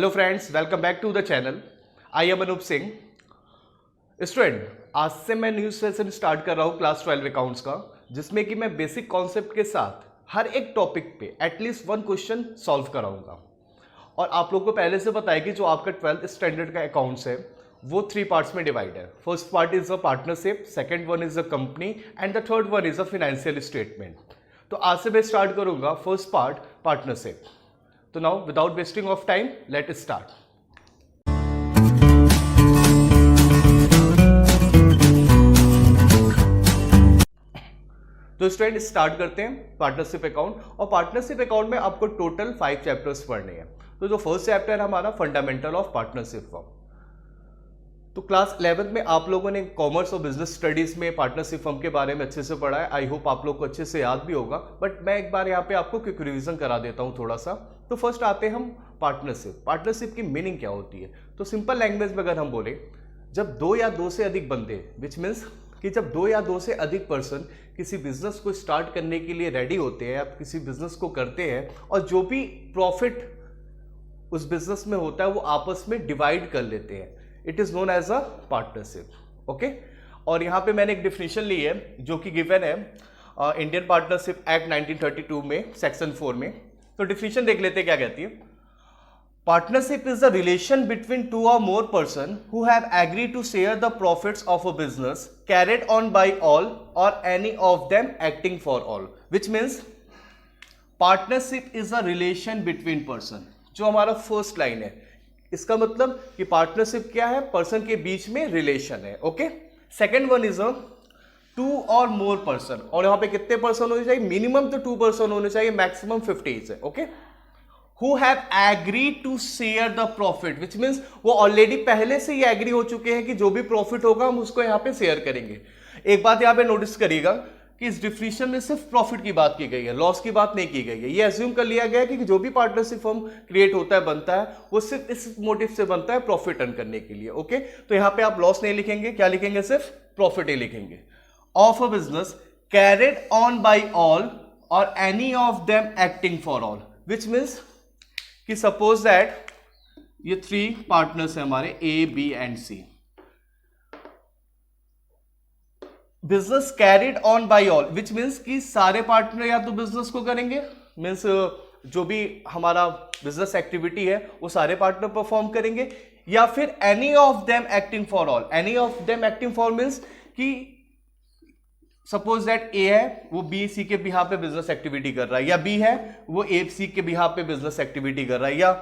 Hello friends, welcome back to the channel. I am Anup Singh. Student, आज से मैं new session start कर रहा हूँ क्लास 12 अकाउंट्स का, जिसमें कि मैं बेसिक कॉन्सेप्ट के साथ हर एक टॉपिक पे एटलीस्ट वन क्वेश्चन सॉल्व कराऊंगा। और आप लोगों को पहले से पता है कि जो आपका 12th स्टैंडर्ड का अकाउंट्स है वो 3 पार्ट्स में डिवाइड है। First part is a partnership, second one is a company and the third one is a financial statement. तो आज से मैं स्टार्ट करूंगा फर्स्ट पार्ट, पार्टनरशिप। तो now without wasting of time let start. तो student start करते हैं partnership account. और पार्टनरशिप अकाउंट में आपको टोटल 5 चैप्टर्स पढ़ने हैं। तो जो फर्स्ट चैप्टर है हमारा फंडामेंटल ऑफ पार्टनरशिप फर्म। तो क्लास 11th में आप लोगों ने कॉमर्स और बिजनेस स्टडीज में पार्टनरशिप फर्म के बारे में अच्छे से पढ़ा है। आई होप आप लोग को अच्छे से याद भी होगा, बट मैं एक बार यहाँ पे आपको क्विक रिवीजन करा देता हूँ थोड़ा सा। तो फर्स्ट आते हैं हम पार्टनरशिप। पार्टनरशिप की मीनिंग क्या होती है? तो सिंपल लैंग्वेज में अगर हम बोले, जब 2 या 2 से अधिक बंदे, विच मीन्स कि जब 2 या 2 से अधिक पर्सन किसी बिजनेस को स्टार्ट करने के लिए रेडी होते हैं या किसी बिजनेस को करते हैं, और जो भी प्रॉफिट उस बिजनेस में होता है वो आपस में डिवाइड कर लेते हैं, it is known as a partnership. Okay, और यहां पे मैंने एक डिफिनेशन ली है जो कि गिवन है इंडियन पार्टनरशिप एक्ट 1932 में सेक्शन 4 में। तो डिफिनेशन देख लेते हैं क्या कहती है। Partnership is the relation between 2 or more person who have agreed to share the profits of a business carried on by all or any of them acting for all, which means partnership is a relation between person। जो हमारा first line है, इसका मतलब कि partnership क्या है? Person के बीच में रिलेशन है। Okay, second one is a 2 or more person। और यहां पे कितने पर्सन होने चाहिए? मिनिमम तो 2 पर्सन होने चाहिए, मैक्सिमम 50 है। Okay, who have agreed to share the profit, which means वो ऑलरेडी पहले से ही एग्री हो चुके हैं कि जो भी प्रॉफिट होगा हम उसको यहाँ पे शेयर करेंगे। एक बात यहाँ पे नोटिस करिएगा कि इस डिफिनेशन में सिर्फ प्रॉफिट की बात की गई है, लॉस की बात नहीं की गई है। ये एज्यूम कर लिया गया है कि जो भी पार्टनरशिप फर्म क्रिएट होता है, बनता है, वो सिर्फ इस मोटिव से बनता है, प्रॉफिट अर्न करने के लिए। ओके, तो यहाँ पे आप लॉस नहीं लिखेंगे, क्या लिखेंगे? सिर्फ प्रॉफिट ही लिखेंगे। Of a business carried on by all or any of them acting for all, which means कि सपोज दैट ये 3 पार्टनर्स हैं हमारे, A, B and C. Business carried on by all, which means कि सारे partner या तो business को करेंगे, मीन्स जो भी हमारा बिजनेस एक्टिविटी है वो सारे पार्टनर परफॉर्म करेंगे, या फिर any of them acting for all. Any of them acting for means कि सपोज दैट ए है वो बी सी के बिहाफ पे बिजनेस एक्टिविटी कर रहा है, या बी है वो ए सी के बिहाफ पे बिजनेस एक्टिविटी कर रहा है, या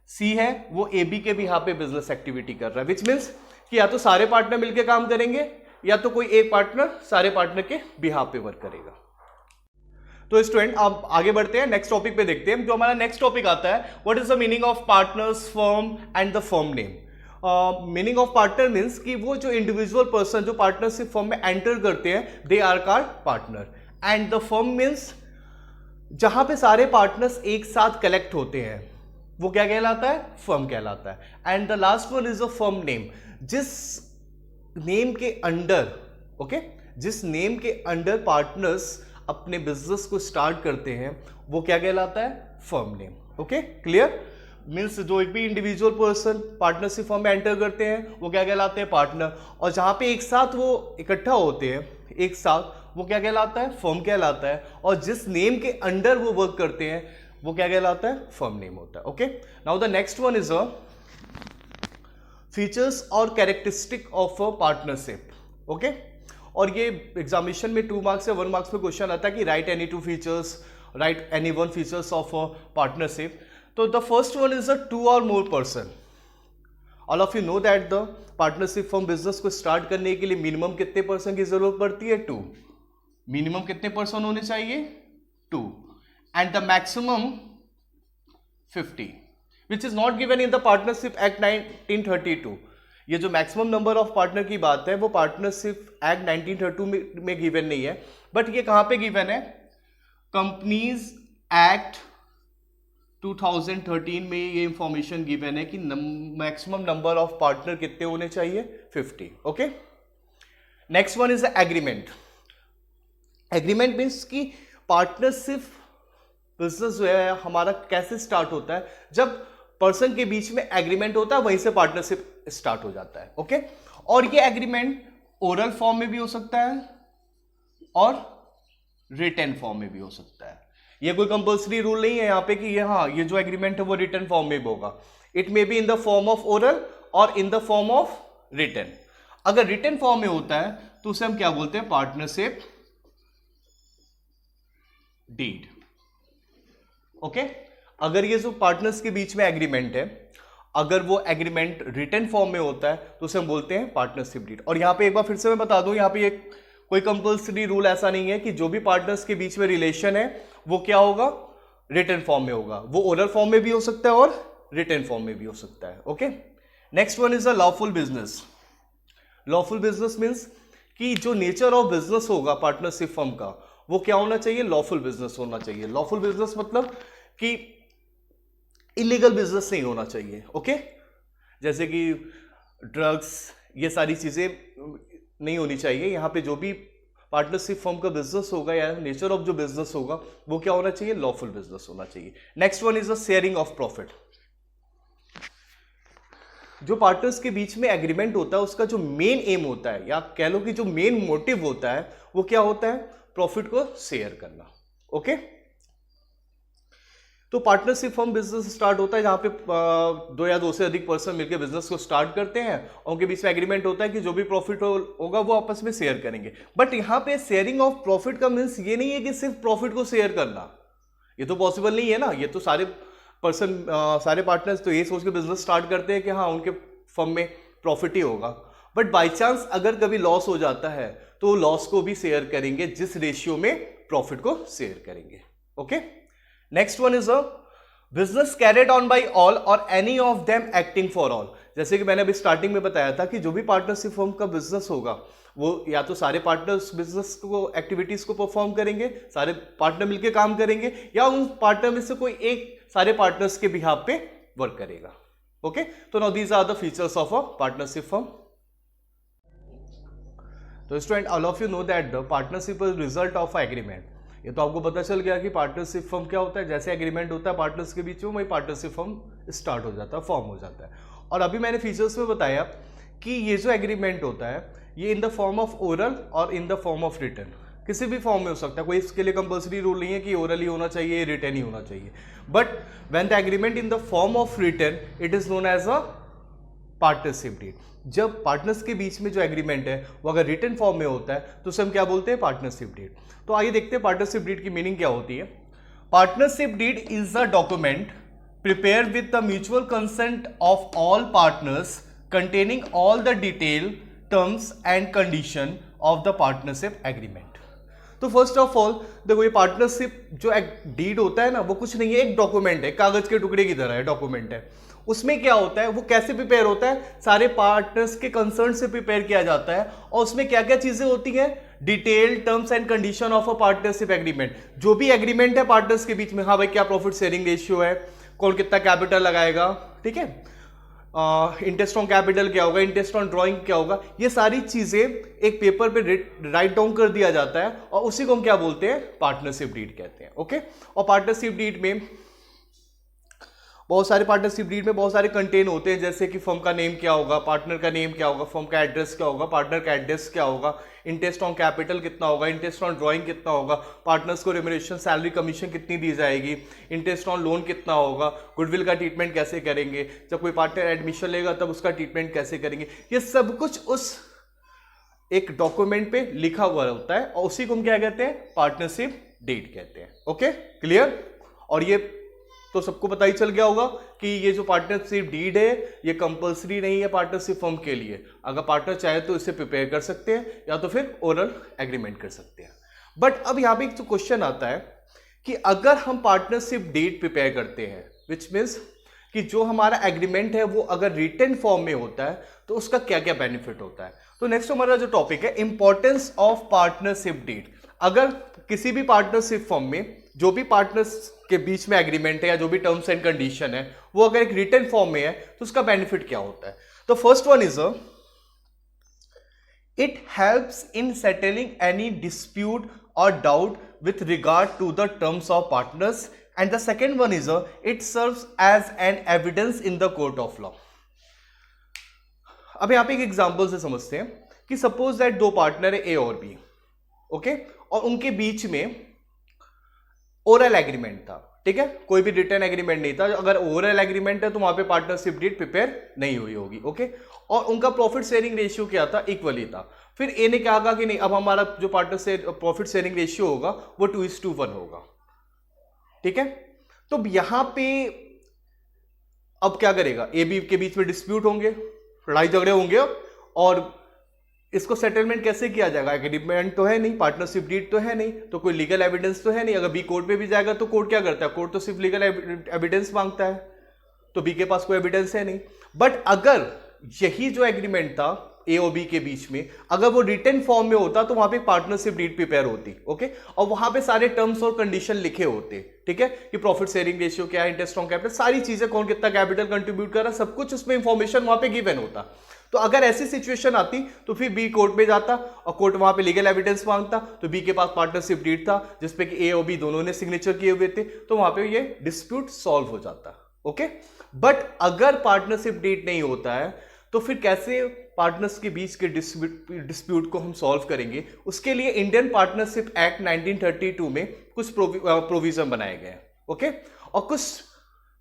सी है वो ए बी के बिहाफ पे बिजनेस एक्टिविटी कर रहा है। विच मीन्स कि या तो सारे पार्टनर मिलकर काम करेंगे या तो कोई एक पार्टनर सारे पार्टनर के बिहाफ पे वर्क करेगा। तो स्टूडेंट आप आगे बढ़ते हैं, नेक्स्ट टॉपिक पे देखते हैं। जो हमारा नेक्स्ट टॉपिक आता है, what is the meaning of partners, firm and the firm name. Meaning of partner means कि वो जो इंडिविजुअल पर्सन जो पार्टनरशिप फर्म में एंटर करते हैं, they are called partner. And the firm means जहां पे सारे पार्टनर्स एक साथ कलेक्ट होते हैं, वो क्या कहलाता है? फर्म कहलाता है। And the last one is a firm name. जिस नेम के अंडर, ओके, जिस नेम के अंडर पार्टनर्स अपने बिजनेस को स्टार्ट करते हैं वो क्या कहलाता है? Firm name. Okay, clear? Means जो एक भी इंडिविजुअल पर्सन पार्टनरशिप फर्म में एंटर करते हैं वो क्या कहलाते हैं? पार्टनर। और जहां पे एक साथ वो इकट्ठा होते हैं एक साथ, वो क्या कहलाता है? फर्म कहलाता है। और जिस नेम के अंडर वो वर्क करते हैं वो क्या कहलाता है? फर्म नेम होता है। Okay, now the next one is a features or characteristic of a partnership. Okay, और ये एग्जामिनेशन में 2 मार्क्स या 1 मार्क्स में क्वेश्चन आता है कि write any 2 features, write any 1 features of a partnership. तो the first one is a 2 or more person। All of you know that the partnership firm business को स्टार्ट करने के लिए मिनिमम कितने पर्सन की जरूरत पड़ती है? 2। मिनिमम कितने पर्सन होने चाहिए? 2। And the maximum 50, which is not given in the Partnership Act 1932। ये जो मैक्सिमम नंबर ऑफ पार्टनर की बात है वो पार्टनरशिप एक्ट 1932 में गिवन नहीं है, बट ये कहां पे गिवन है? कंपनीज एक्ट 2013 में ये इंफॉर्मेशन गिवन है कि मैक्सिमम नंबर ऑफ पार्टनर कितने होने चाहिए? 50। Okay, next one is agreement. Agreement means कि पार्टनरशिप बिजनेस जो है हमारा कैसे स्टार्ट होता है? जब पर्सन के बीच में एग्रीमेंट होता है, वहीं से पार्टनरशिप स्टार्ट हो जाता है। ओके, और ये एग्रीमेंट ओरल फॉर्म में भी हो सकता है और रिटन फॉर्म में भी हो सकता है। ये कोई कंपल्सरी रूल नहीं है यहाँ पे कि ये जो एग्रीमेंट है वो रिटन फॉर्म में भी होगा। It may be in the form of oral or in the form of written. अगर रिटन फॉर्म में होता है तो उसे हम क्या बोलते हैं, पार्टनरशिप डीड। ओके, अगर ये जो पार्टनर्स के बीच में एग्रीमेंट है, अगर वो एग्रीमेंट रिटन फॉर्म में होता है तो उसे हम बोलते हैं पार्टनरशिप डीड। और यहां पे एक बार फिर से मैं बता दूं, यहां पे ये कोई कंपल्सरी रूल ऐसा नहीं है कि जो भी पार्टनर्स के बीच में रिलेशन है वो क्या होगा, रिटन फॉर्म में होगा। वो ओरल फॉर्म में भी हो सकता है और रिटन फॉर्म में भी हो सकता है। Okay, next one is a lawful business. Lawful business means कि जो नेचर ऑफ बिजनेस होगा पार्टनरशिप फर्म का वो क्या होना चाहिए, लॉफुल बिजनेस होना चाहिए। लॉफुल बिजनेस मतलब कि इलीगल बिजनेस नहीं होना चाहिए। ओके, जैसे कि ड्रग्स, ये सारी चीजें नहीं होनी चाहिए। यहाँ पे जो भी पार्टनरशिप फर्म का बिजनेस होगा या नेचर ऑफ जो बिजनेस होगा वो क्या होना चाहिए, लॉफुल बिजनेस होना चाहिए। Next one is a sharing of profit. जो पार्टनर्स के बीच में एग्रीमेंट होता है उसका जो मेन एम होता है, या कह लो कि जो मेन मोटिव होता है, वो क्या होता है, प्रॉफिट को शेयर करना। ओके, तो पार्टनरशिप फर्म बिजनेस स्टार्ट होता है जहां पे दो या दो से अधिक पर्सन मिलकर बिजनेस को स्टार्ट करते हैं और उनके बीच में एग्रीमेंट होता है कि जो भी प्रॉफिट होगा वो आपस में शेयर करेंगे। बट यहाँ पे शेयरिंग ऑफ प्रॉफिट का मीन्स ये नहीं है कि सिर्फ प्रॉफिट को शेयर करना, ये तो पॉसिबल नहीं है ना। ये तो सारे पर्सन, सारे पार्टनर्स तो ये सोच के बिजनेस स्टार्ट करते हैं कि हाँ उनके फर्म में प्रॉफिट ही होगा। बट बाई चांस अगर कभी लॉस हो जाता है तो लॉस को भी शेयर करेंगे जिस रेशियो में प्रॉफिट को शेयर करेंगे। Okay, next one is a business carried on by all or any of them acting for all. जैसे कि मैंने अभी स्टार्टिंग में बताया था कि जो भी पार्टनरशिप फर्म का बिजनेस होगा वो या तो सारे पार्टनर्स बिजनेस को एक्टिविटीज को परफॉर्म करेंगे, सारे पार्टनर मिलकर काम करेंगे, या उन पार्टनर में से कोई एक सारे पार्टनर्स के बिहाफ पे वर्क करेगा। ओके, तो now these are the features of a partnership firm. तो student, all of you know that the partnership is result of agreement. ये तो आपको पता चल गया कि पार्टनरशिप फर्म क्या होता है। जैसे एग्रीमेंट होता है पार्टनर्स के बीच में, वही पार्टनरशिप फर्म स्टार्ट हो जाता है, फॉर्म हो जाता है। और अभी मैंने फीचर्स में बताया कि ये जो एग्रीमेंट होता है ये in the form of oral or in the form of written, किसी भी फॉर्म में हो सकता है। कोई इसके लिए कंपल्सरी रूल नहीं है कि ओरल ही होना चाहिए, रिटन ही होना चाहिए। But when the agreement in the form of written, it is known as a partnership deed. जब पार्टनर्स के बीच में जो एग्रीमेंट है वो अगर रिटन फॉर्म में होता है तो उसे हम क्या बोलते हैं, पार्टनरशिप डीड। तो आइए देखते हैं पार्टनरशिप डीड की मीनिंग क्या होती है। Partnership deed is a document prepare with the mutual consent of all partners containing all the detail, terms and condition of the partnership agreement. तो फर्स्ट ऑफ ऑल देखो, ये पार्टनरशिप जो deed होता है ना वो कुछ नहीं है, एक डॉक्यूमेंट है, कागज के टुकड़े की तरह है, डॉक्यूमेंट है। उसमें क्या होता है, वो कैसे प्रिपेयर होता है, सारे पार्टनर्स के कंसर्न से प्रिपेयर किया जाता है। और उसमें क्या क्या चीजें होती हैं, detail, terms and condition of a partnership agreement. जो भी एग्रीमेंट है पार्टनर्स के बीच में, हाँ भाई क्या प्रॉफिट शेयरिंग रेशियो है, कौन कितना कैपिटल लगाएगा, ठीक है, इंटरेस्ट ऑन कैपिटल क्या होगा, इंटरेस्ट ऑन ड्रॉइंग क्या होगा, ये सारी चीजें एक पेपर पे राइट डाउन कर दिया जाता है और उसी को हम क्या बोलते हैं, पार्टनरशिप डीड कहते हैं। ओके, और पार्टनरशिप डीड में बहुत सारे पार्टनरशिप डीड में बहुत सारे कंटेन होते हैं, जैसे कि फर्म का नेम क्या होगा, पार्टनर का नेम क्या होगा, फर्म का एड्रेस क्या होगा, पार्टनर का एड्रेस क्या होगा, इंटरेस्ट ऑन कैपिटल कितना होगा, इंटरेस्ट ऑन ड्राइंग कितना होगा, पार्टनर्स को रेम्यूनरेशन, सैलरी, कमीशन कितनी दी जाएगी, इंटरेस्ट ऑन लोन कितना होगा, गुडविल का ट्रीटमेंट कैसे करेंगे, जब कोई पार्टनर एडमिशन लेगा तब उसका ट्रीटमेंट कैसे करेंगे, ये सब कुछ उस एक डॉक्यूमेंट पे लिखा हुआ होता है और उसी को हम क्या कहते हैं, पार्टनरशिप डीड कहते हैं। Okay, clear. और ये तो सबको पता ही चल गया होगा कि ये जो पार्टनरशिप डीड है ये कंपलसरी नहीं है पार्टनरशिप फर्म के लिए। अगर पार्टनर चाहे तो इसे प्रिपेयर कर सकते हैं या तो फिर ओरल एग्रीमेंट कर सकते हैं। बट अब यहाँ पे एक जो क्वेश्चन आता है कि अगर हम पार्टनरशिप डीड प्रिपेयर करते हैं, विच मीन्स कि जो हमारा एग्रीमेंट है वो अगर रिटन फॉर्म में होता है तो उसका क्या क्या बेनिफिट होता है। तो नेक्स्ट हमारा जो टॉपिक है, इंपॉर्टेंस ऑफ पार्टनरशिप डीड। अगर किसी भी पार्टनरशिप फर्म में जो भी पार्टनर्स के बीच में एग्रीमेंट है या जो भी टर्म्स एंड कंडीशन है वो अगर एक रिटन फॉर्म में है तो उसका बेनिफिट क्या होता है। तो first one is it helps in settling any dispute or doubt with regard to the terms of partners and the second one is it serves as an evidence in the court of law. अब यहाँ पे एक example से समझते हैं कि suppose that दो partner है ए और बी, ओके, और उनके बीच में ओरल एग्रीमेंट था, ठीक है, कोई भी रिटर्न एग्रीमेंट नहीं था। अगर ओरल एग्रीमेंट है तो वहां पे पार्टनरशिप डीड प्रिपेयर नहीं हुई होगी, ओके, और उनका प्रॉफिट शेयरिंग रेशियो क्या था, इक्वली था। फिर ए ने क्या कहा कि नहीं, अब हमारा जो पार्टनर से प्रॉफिट शेयरिंग रेशियो होगा वो 2:1 होगा, ठीक है। तो यहां पे अब क्या करेगा, ए बी के बीच में डिस्प्यूट होंगे, लड़ाई झगड़े होंगे, और इसको सेटलमेंट कैसे किया जाएगा, एग्रीमेंट तो है नहीं, पार्टनरशिप डीड तो है नहीं, तो कोई लीगल एविडेंस तो है नहीं। अगर बी कोर्ट पे भी जाएगा तो कोर्ट क्या करता है, कोर्ट तो सिर्फ लीगल एविडेंस मांगता है, तो बी के पास कोई एविडेंस है नहीं। बट अगर यही जो एग्रीमेंट था ए और बी के बीच में, अगर वो रिटन फॉर्म में होता तो वहां पे पार्टनरशिप डीड प्रिपेयर होती, ओके, और वहां पे सारे टर्म्स और कंडीशन लिखे होते, ठीक है, कि प्रॉफिट शेयरिंग रेशियो क्या है, इंटरेस्ट ऑन कैपिटल, सारी चीजें, कौन कितना कैपिटल कंट्रीब्यूट कर रहा है, सब कुछ उसमें इंफॉर्मेशन वहां पे गिवन होता। तो अगर ऐसी सिचुएशन आती तो फिर बी कोर्ट में जाता और कोर्ट वहां पे लीगल एविडेंस मांगता, तो बी के पास पार्टनरशिप डीड था जिसपे कि ए और बी दोनों ने सिग्नेचर किए हुए थे, तो वहां पे ये डिस्प्यूट सॉल्व हो जाता, ओके। बट अगर पार्टनरशिप डीड नहीं होता है तो फिर कैसे पार्टनर्स के बीच के डिस्प्यूट को हम सॉल्व करेंगे? उसके लिए इंडियन पार्टनरशिप एक्ट 1932 में कुछ प्रोविजन बनाए गए, ओके, और कुछ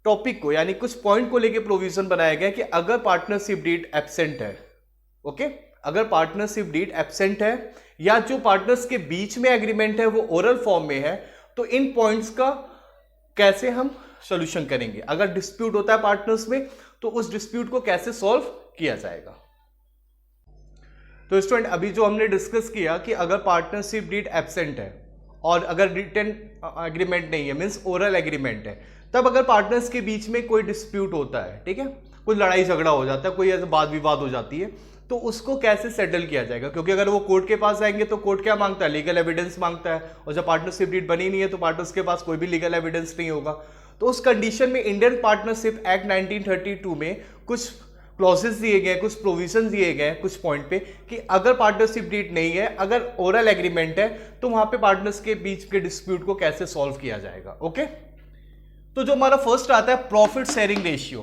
टॉपिक को यानी कुछ पॉइंट को लेके प्रोविजन बनाया गया कि अगर पार्टनरशिप डीड एब्सेंट है, ओके, अगर पार्टनरशिप डीड एब्सेंट है या जो पार्टनर्स के बीच में एग्रीमेंट है वो ओरल फॉर्म में है, तो इन पॉइंट्स का कैसे हम सॉल्यूशन करेंगे। अगर डिस्प्यूट होता है पार्टनर्स में तो उस डिस्प्यूट को कैसे सॉल्व किया जाएगा। तो स्टूडेंट अभी जो हमने डिस्कस किया कि अगर पार्टनरशिप डीड एब्सेंट है और अगर रिटन एग्रीमेंट नहीं है, मींस ओरल एग्रीमेंट है, तब अगर पार्टनर्स के बीच में कोई डिस्प्यूट होता है, ठीक है, कोई लड़ाई झगड़ा हो जाता है, कोई ऐसा वाद विवाद हो जाती है, तो उसको कैसे सेटल किया जाएगा? क्योंकि अगर वो कोर्ट के पास आएंगे तो कोर्ट क्या मांगता है, लीगल एविडेंस मांगता है, और जब पार्टनरशिप डीड बनी नहीं है तो पार्टनर्स के पास कोई भी लीगल एविडेंस नहीं होगा। तो उस कंडीशन में इंडियन पार्टनरशिप एक्ट 1932 में कुछ क्लॉजेस दिए गए, कुछ प्रोविजन दिए गए कुछ पॉइंट पे कि अगर पार्टनरशिप डीड नहीं है, अगर ओरल एग्रीमेंट है, तो वहां पे पार्टनर्स के बीच के डिस्प्यूट को कैसे सॉल्व किया जाएगा, ओके। तो जो हमारा फर्स्ट आता है profit sharing ratio.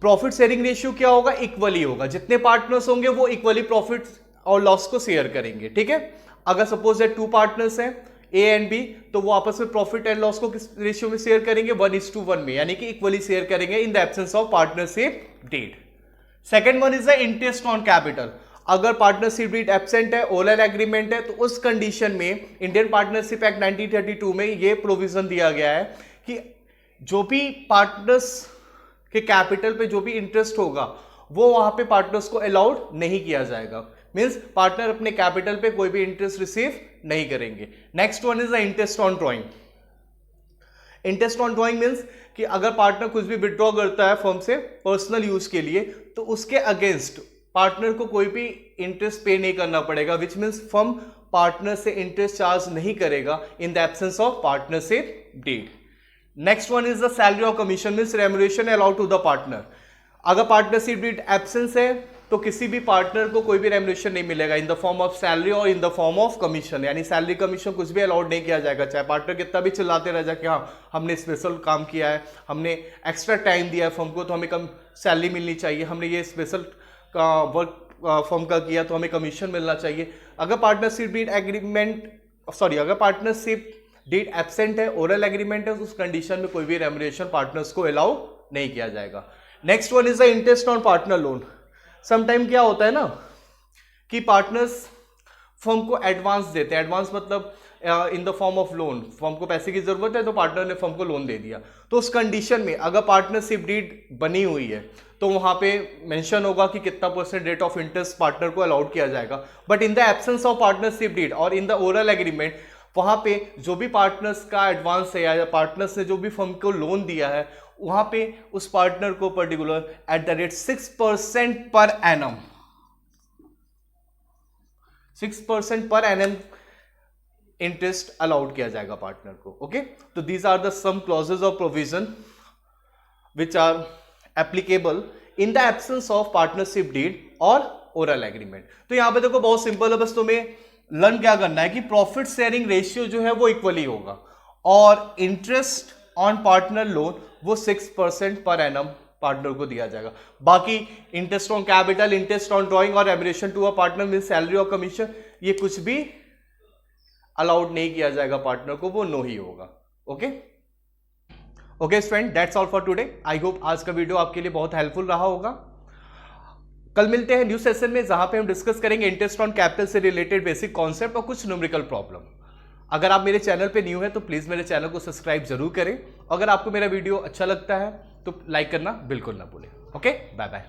Profit sharing ratio क्या होगा, इक्वली होगा, जितने पार्टनर्स होंगे वो इक्वली प्रॉफिट और लॉस को शेयर करेंगे, ठीक है। अगर सपोज दैट 2 पार्टनर्स हैं ए एंड बी, तो वो आपस में प्रॉफिट एंड लॉस को किस रेशियो में शेयर करेंगे, 1:1 में, यानी कि इक्वली शेयर करेंगे in the absence of partnership deed. Second one is the interest on capital. अगर पार्टनरशिप डीड एब्सेंट है, ओरल एग्रीमेंट है, तो उस कंडीशन में इंडियन पार्टनरशिप एक्ट 1932 में ये प्रोविजन दिया गया है कि जो भी पार्टनर्स के कैपिटल पे जो भी इंटरेस्ट होगा वो वहां पे पार्टनर्स को अलाउड नहीं किया जाएगा, मींस पार्टनर अपने कैपिटल पे कोई भी इंटरेस्ट रिसीव नहीं करेंगे। Next one is the interest on drawing. Interest on drawing means कि अगर पार्टनर कुछ भी विड्रॉ करता है फर्म से पर्सनल यूज के लिए, तो उसके अगेंस्ट पार्टनर को कोई भी इंटरेस्ट पे नहीं करना पड़ेगा, विच मींस फर्म पार्टनर से इंटरेस्ट चार्ज नहीं करेगा in the absence of partnership deed. Next one is the salary or commission means remuneration allowed to the partner. अगर पार्टनरशिप डीड एब्सेंस है तो किसी भी पार्टनर को कोई भी रेम्युनरेशन नहीं मिलेगा in the form of salary or in the form of commission, यानी सैलरी कमीशन कुछ भी अलाउड नहीं किया जाएगा, चाहे पार्टनर कितना भी चिल्लाते रह जाए कि हाँ हमने स्पेशल काम किया है, हमने एक्स्ट्रा टाइम दिया है फर्म को तो हमें कम सैलरी मिलनी चाहिए, हमने ये स्पेशल का वर्क फर्म का किया तो हमें कमीशन मिलना चाहिए। अगर पार्टनरशिप डीड अगर पार्टनरशिप डीड एब्सेंट है, ओरल एग्रीमेंट है, उस कंडीशन में कोई भी रेम्युनरेशन पार्टनर्स को अलाउ नहीं किया जाएगा। Next one is the interest on partner loan. Sometime क्या होता है ना कि पार्टनर्स फर्म को एडवांस देते हैं, एडवांस मतलब इन the form of loan, firm को पैसे की जरूरत है तो पार्टनर ने फर्म को लोन दे दिया, तो उस कंडीशन में अगर पार्टनरशिप डीड बनी हुई है तो वहां पे मेंशन होगा कि कितना % रेट ऑफ इंटरेस्ट पार्टनर को अलाउड किया जाएगा। But in the absence of partnership deed और इन द ओरल एग्रीमेंट, वहां पे जो भी पार्टनर्स का एडवांस है या पार्टनर्स ने जो भी फर्म को लोन दिया है, वहां पे उस पार्टनर को particular at the rate 6% per annum, 6% per annum interest allowed किया जाएगा पार्टनर को, ओके। तो these are the some clauses of provision which are applicable in the absence of partnership deed और ओरल एग्रीमेंट। तो यहां पे देखो बहुत सिंपल है, बस तुम्हें लर्न क्या करना है कि प्रॉफिट शेयरिंग रेशियो जो है वो इक्वली होगा, और इंटरेस्ट ऑन पार्टनर लोन वो 6% पर एनम पार्टनर को दिया जाएगा। बाकी interest on capital, interest on drawing or remuneration to a partner mean salary or commission, ये कुछ भी अलाउड नहीं किया जाएगा पार्टनर को, वो नो ही होगा। Okay student, that's all for today. I hope आज का वीडियो आपके लिए बहुत हेल्पफुल रहा होगा। कल मिलते हैं न्यू सेशन में, जहां पे हम डिस्कस करेंगे इंटरेस्ट ऑन कैपिटल से रिलेटेड बेसिक कॉन्सेप्ट और कुछ न्यूमेरिकल प्रॉब्लम। अगर आप मेरे चैनल पे न्यू है तो प्लीज मेरे चैनल को सब्सक्राइब जरूर करें। अगर आपको मेरा वीडियो अच्छा लगता है तो लाइक करना बिल्कुल ना भूलें। Okay, bye bye.